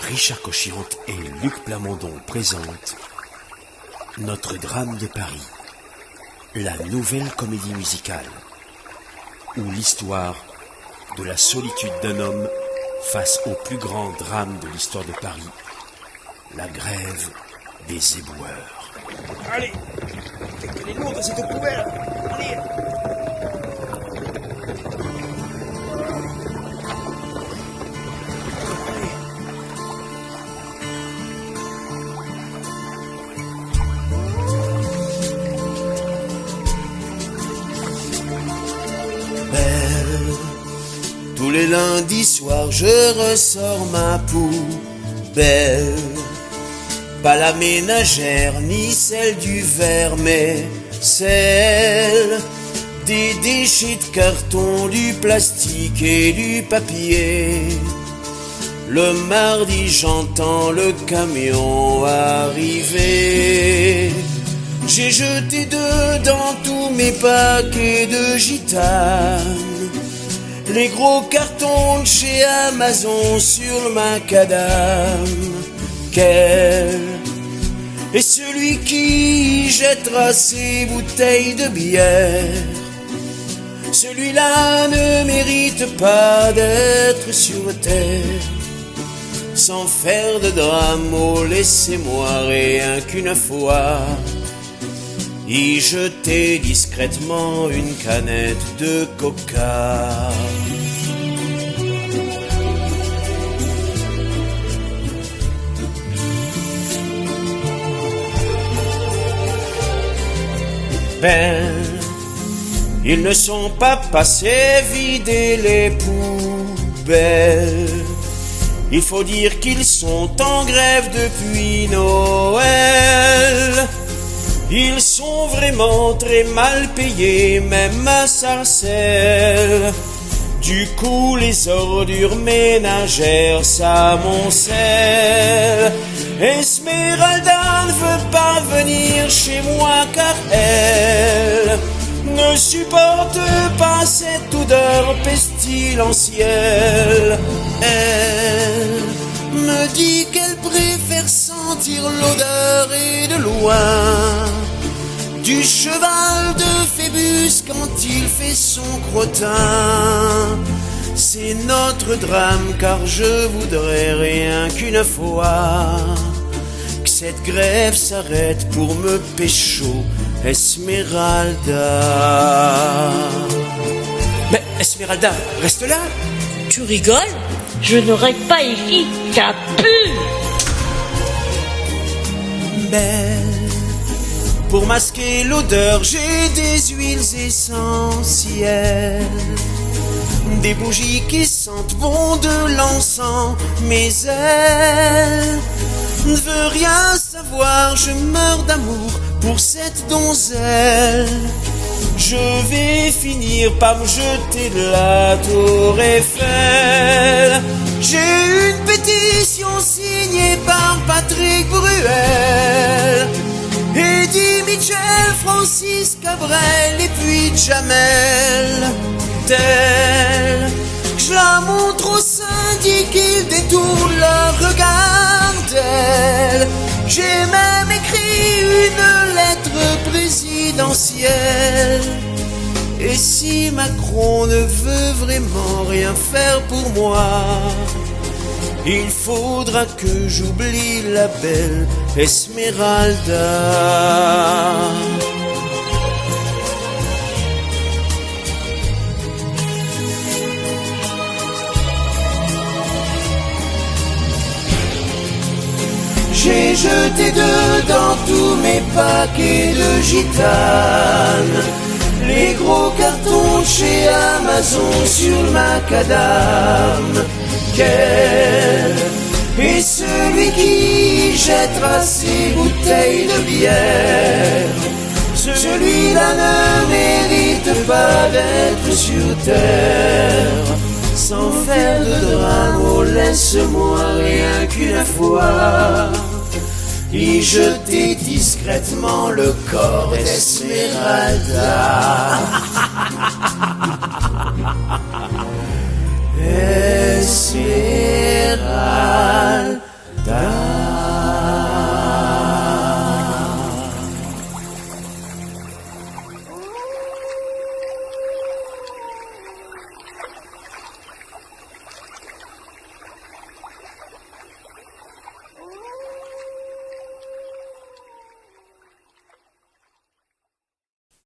Richard Cochiante et Luc Plamondon présentent Notre drame de Paris, la nouvelle comédie musicale, où l'histoire de la solitude d'un homme face au plus grand drame de l'histoire de Paris, la grève des éboueurs. Allez, qu'elle est lourde cette poubelle. Allez. Tous les lundis soirs je ressors ma poubelle, pas la ménagère ni celle du verre, mais celle des déchets de carton, du plastique et du papier. Le mardi j'entends le camion arriver, j'ai jeté dedans tous mes paquets de gitane, les gros cartons de chez Amazon sur le macadam. Quel est celui qui jettera ses bouteilles de bière? Celui-là ne mérite pas d'être sur terre. Sans faire de drame, oh laissez-moi rien qu'une fois y jeter discrètement une canette de coca. Ils ne sont pas passés vider les poubelles. Il faut dire qu'ils sont en grève depuis Noël. Ils sont vraiment très mal payés, même à Sarcelles. Du coup les ordures ménagères s'amoncellent. Esmeralda ne veut pas venir chez moi car elle ne supporte pas cette odeur pestilentielle. Elle me dit qu'elle préfère sentir l'odeur et de loin du cheval de Phébus quand il fait son crottin. C'est notre drame car je voudrais rien qu'une fois que cette grève s'arrête pour me pécho Esmeralda. Mais Esmeralda, reste là. Tu rigoles? Je ne règle pas ici, ça pue. Pour masquer l'odeur, j'ai des huiles essentielles, des bougies qui sentent bon de l'encens, mais elle ne veut rien savoir. Je meurs d'amour pour cette donzelle. Je vais finir par me jeter de la tour Eiffel. J'ai une pétition signée par Patrick Bruel, Eddie Mitchell, Francis Cabrel et puis Jamel. Telle que je la montre au syndic, il détourne le regard d'elle. J'ai même écrit une lettre présidentielle. Et si Macron ne veut vraiment rien faire pour moi, il faudra que j'oublie la belle Esmeralda. J'ai jeté dedans tous mes paquets de gitane, les gros cartons de chez Amazon sur le macadam. Quel est celui qui jettera ses bouteilles de bière? Celui-là ne mérite pas d'être sur terre. Sans faire de drame, oh laisse-moi rien qu'une fois y jeter discrètement le corps d'Esmeralda.